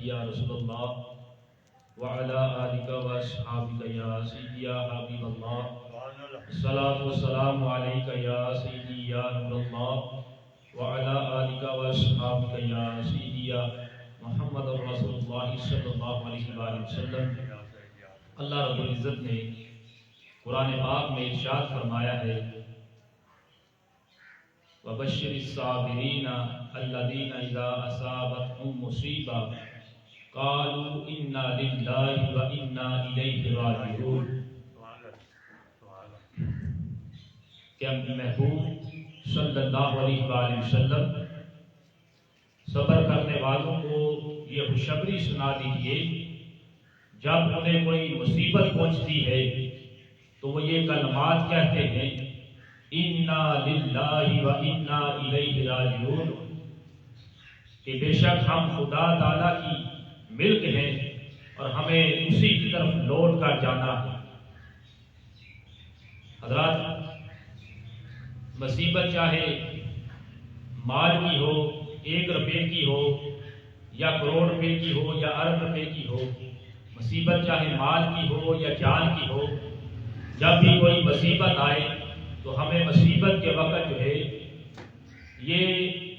یا رسول اللہ وعلی آلک و اصحابک یا سیدی یا حبیب اللہ الصلاۃ والسلام علیک یا سیدی یا نور اللہ وعلی آلک و اصحابک یا سیدی یا محمد رسول اللہ صلی اللہ علیہ وآلہ وسلم۔ اللہ رب العزت نے قرآن پاک میں ارشاد فرمایا ہے وَبَشِّرِ الصَّابِرِينَ الَّذِينَ إِذَا أَصَابَتْهُم مُّصِيبَةٌ قَالُوا إِنَّا لِلَّهِ وَإِنَّا إِلَيْهِ رَاجِعُونَ۔ کہ محبوب صلی اللہ علیہ وآلہ وسلم صبر کرنے والوں کو یہ خوشخبری سنا دیجیے جب انہیں کوئی مصیبت پہنچتی ہے تو وہ یہ کلمات کہتے ہیں اِنَّا لِلَّهِ وَإِنَّا إِلَيْهِ رَاجِعُونَ، کہ بے شک ہم خدا تعالیٰ کی ملک ہیں اور ہمیں اسی کی طرف لوٹ کر جانا ہے۔ حضرات، مصیبت چاہے مال کی ہو، 1 روپے کی ہو یا کروڑ روپے کی ہو یا ارب روپے کی ہو، مصیبت چاہے مال کی ہو یا جان کی ہو، جب بھی کوئی مصیبت آئے تو ہمیں مصیبت کے وقت جو ہے یہ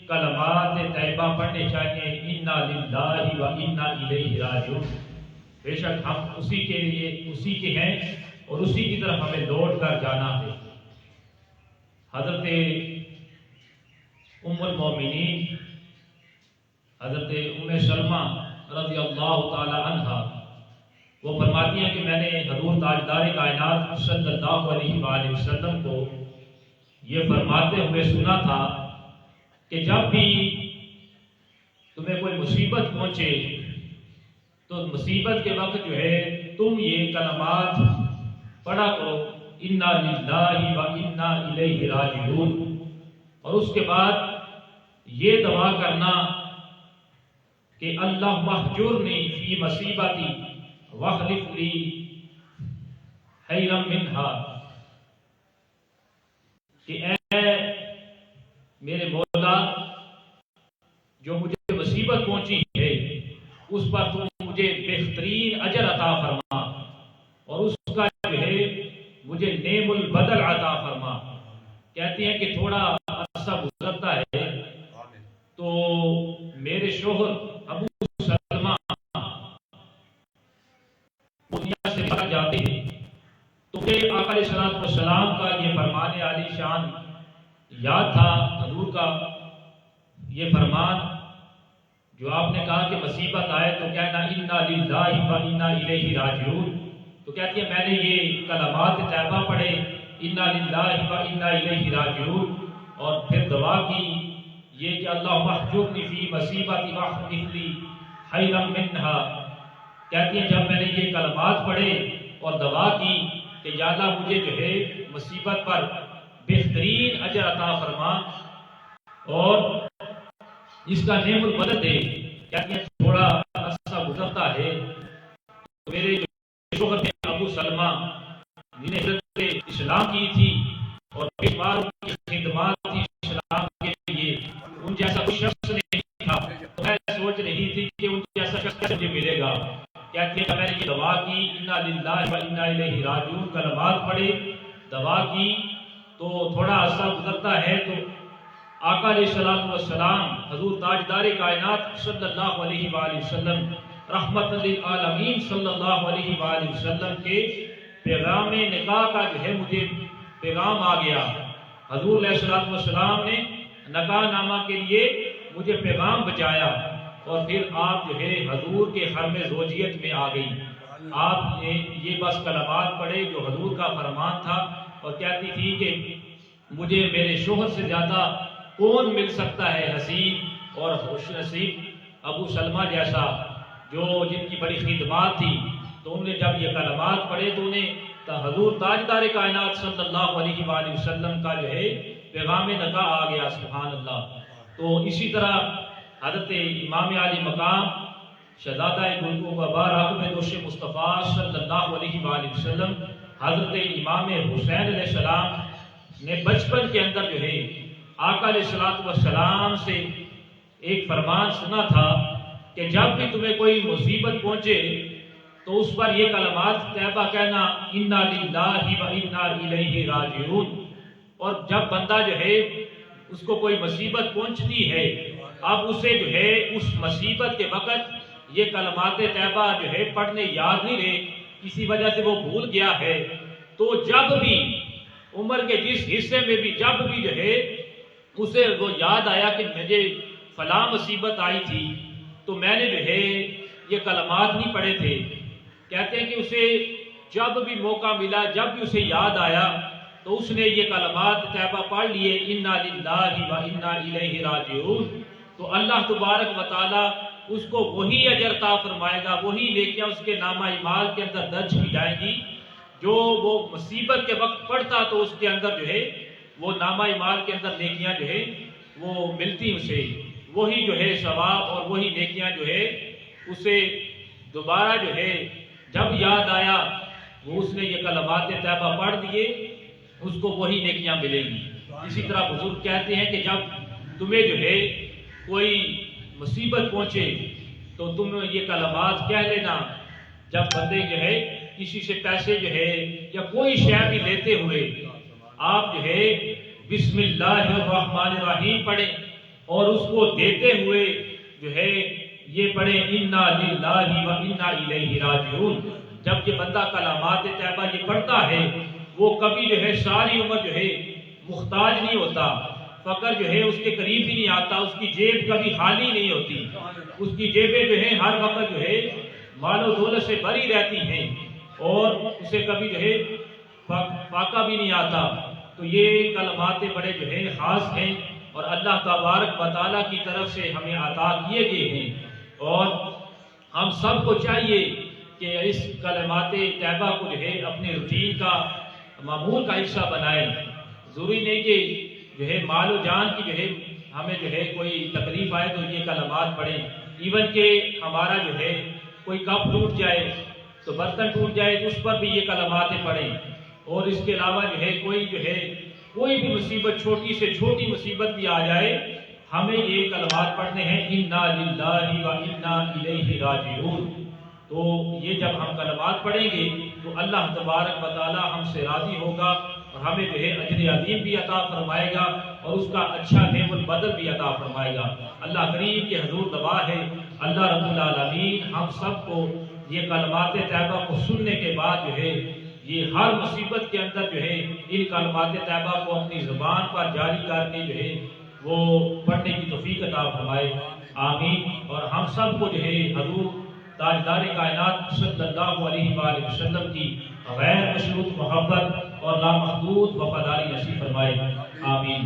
کلمات طیبہ پڑھنے چاہیے اِنَّا لِلَّهِ وَإِنَّا إِلَيْهِ رَاجِعُونَ، بے شک ہم اسی کے لیے اسی کے ہیں اور اسی کی طرف ہمیں لوٹ کر جانا ہے۔ حضرت ام المومنین حضرت ام سلمہ رضی اللہ تعالی عنہا وہ فرماتی ہیں کہ میں نے حضور تاجدار کائنات صلی اللہ علیہ وآلہ وسلم کو یہ فرماتے ہوئے سنا تھا کہ جب بھی تمہیں کوئی مصیبت پہنچے تو مصیبت کے وقت جو ہے تم یہ کلمات پڑھا کرو اِنَّا لِلَّهِ وَإِنَّا إِلَيْهِ رَاجِعُونَ، اور اس کے بعد یہ دعا کرنا کہ اللہ مہجرنی فی مصیبتی واخلف لی خیرا منہا، کہ اے میرے مولا جو مجھے مصیبت پہنچی ہے اس پر تو مجھے بہترین اجر عطا فرما اور اس کا جو ہے مجھے نعم البدل عطا فرما۔ کہتے ہیں کہ تھوڑا عرصہ گزرتا ہے تو میرے شوہر ابو سلمہ دنیا سے بھاگ جاتے ہیں، تو مجھے آقا علیہ السلام کا یہ فرمان عالی شان یاد تھا، حضور کا یہ فرمان جو آپ نے کہا کہ مصیبت آئے تو کہنا اِنَّا لِلَّهِ وَإِنَّا إِلَيْهِ رَاجِعُونَ، تو کہتی ہے میں نے یہ کلمات طیبہ پڑھے اِنَّا لِلَّهِ وَإِنَّا إِلَيْهِ رَاجِعُونَ، اور پھر دعا کی یہ کہ اللہم احجرنی فی مصیبتی واخلف لی خیرا منہا۔ کہتی ہیں جب میں نے یہ کلمات پڑھے اور دعا کی کہ یا اللہ مجھے جو ہے مصیبت پر بہترین اجر عطا فرما اور اس کا نعم البدل دے، کہتی ہیں تھوڑا عرصہ گزرتا ہے تو میرے جو شوہر نے ابو سلمہ جنہیں حضرت اسلام کی تھی اور بے شمار ان کی خدمات تھی اسلام کے لیے، ان جیسا کوئی شخص نہیں تھا، تو میں سوچ رہی تھی کہ ان جیسا شخص مجھے ملے گا۔ کہتی ہے میں نے یہ دعا کی اِنَّا لِلَّهِ وَإِنَّا إِلَيْهِ رَاجِعُونَ کلمات پڑھے، دعا کی، تو تھوڑا عرصہ گزرتا ہے تو آقا علیہ السلام حضور تاجدار کائنات صلی اللہ علیہ وآلہ وسلم رحمت للعالمین صلی اللہ علیہ وآلہ وسلم کے پیغام نکاح کا جو ہے مجھے پیغام آ گیا۔ حضور علیہ السلام نے نکاح نامہ کے لیے مجھے پیغام بچایا اور پھر آپ جو ہے حضور کے خرم زوجیت میں آ گئی۔ آپ نے یہ بس کلمات پڑھے جو حضور کا فرمان تھا اور کہتی تھی کہ مجھے میرے شوہر سے زیادہ کون مل سکتا ہے حسین اور خوش نصیب ابو سلمہ جیسا جو جن کی بڑی خدمات تھی۔ تو انہوں نے جب یہ کلمات پڑھے تو انہیں حضور تاجدار کائنات صلی اللہ علیہ وآلہ وسلم کا جو ہے پیغام نکاح آ گیا، سبحان اللہ۔ تو اسی طرح حضرت امام عالی مقام شہزادہ گلگو بابا راغب دوش مصطفیٰ صلی اللہ علیہ وآلہ وسلم حضرت امام حسین علیہ السلام نے بچپن کے اندر جو ہے آقا علیہ السلام سے ایک فرمان سنا تھا کہ جب بھی تمہیں کوئی مصیبت پہنچے تو اس پر یہ کلمات طیبہ کہنا انا للہ و انا الیہ راجعون. اور جب بندہ جو ہے اس کو کوئی مصیبت پہنچتی ہے، اب اسے جو ہے اس مصیبت کے وقت یہ کلمات طیبہ جو ہے پڑھنے یاد نہیں رہے، کسی وجہ سے وہ بھول گیا ہے، تو جب بھی عمر کے جس حصے میں بھی جب بھی جو ہے اسے وہ یاد آیا کہ مجھے فلاں مصیبت آئی تھی تو میں نے جو ہے یہ کلمات نہیں پڑھے تھے، کہتے ہیں کہ اسے جب بھی موقع ملا، جب بھی اسے یاد آیا تو اس نے یہ کلمات طیبہ پڑھ لیے انا للہ و انا الیہ راجعون، تو اللہ تبارک و تعالی اس کو وہی اجر عطا فرمائے گا، وہی نیکیاں اس کے نامہ اعمال کے اندر درج کی جائیں گی جو وہ مصیبت کے وقت پڑھتا تو اس کے اندر جو ہے وہ نامہ اعمال کے اندر نیکیاں جو ہے وہ ملتی اسے، وہی جو ہے ثواب اور وہی نیکیاں جو ہے اسے دوبارہ جو ہے جب یاد آیا وہ اس نے یہ کلمات طیبہ پڑھ دیے، اس کو وہی نیکیاں ملیں گی. اسی طرح بزرگ کہتے ہیں کہ جب تمہیں جو ہے کوئی مصیبت پہنچے تو تم یہ کلمات کہہ لینا. جب بندے جو ہے کسی سے پیسے جو ہے یا کوئی شے بھی لیتے ہوئے آپ جو ہے بسم اللہ الرحمن الرحیم پڑھیں اور اس کو دیتے ہوئے جو ہے یہ پڑھیں انا للہ و انا الیہ راجعون. جب یہ بندہ کلمات طیبہ یہ پڑھتا ہے وہ کبھی جو ہے ساری عمر جو ہے محتاج نہیں ہوتا، فقر جو ہے اس کے قریب بھی نہیں آتا، اس کی جیب کبھی خالی نہیں ہوتی، اس کی جیبیں جو ہے ہر وقت جو ہے مال و دولت سے بھری رہتی ہیں اور اسے کبھی جو ہے فاقہ بھی نہیں آتا. تو یہ کلمات بڑے جو ہے خاص ہیں اور اللہ تبارک و تعالیٰ کی طرف سے ہمیں عطا کیے گئے ہیں، اور ہم سب کو چاہیے کہ اس کلمات طیبہ کو جو ہے اپنے روٹین کا معمول کا حصہ بنائیں. ضروری نہیں کہ جو ہے مال و جان کی جو ہے ہمیں جو ہے کوئی تکلیف آئے تو یہ کلمات پڑھیں، ایون کہ ہمارا جو ہے کوئی کپ ٹوٹ جائے تو برتن ٹوٹ جائے تو اس پر بھی یہ کلمات پڑھیں. اور اس کے علاوہ جو ہے کوئی بھی مصیبت چھوٹی سے چھوٹی مصیبت بھی آ جائے ہمیں یہ کلمات پڑھنے ہیں انا للہ و انا الیہ راجعون. تو یہ جب ہم کلمات پڑھیں گے تو اللہ تبارک و تعالی ہم سے راضی ہوگا اور ہمیں جو ہے اجر عظیم بھی عطا فرمائے گا اور اس کا اچھا نعم البدل بھی عطا فرمائے گا. اللہ کریم کے حضور دعا ہے اللہ رب العالمین ہم سب کو یہ کلمات طیبہ کو سننے کے بعد جو ہے یہ ہر مصیبت کے اندر جو ہے ان کلمات طیبہ کو اپنی زبان پر جاری کر کے جو ہے وہ پڑھنے کی توفیق عطا فرمائے. آمین. اور ہم سب کو جو ہے حضور تاجدار کائنات صلی اللہ علیہ وآلہ وسلم کی غیر مشروط محبت اور لامحدود وفاداری نصیب فرمائے. آمین.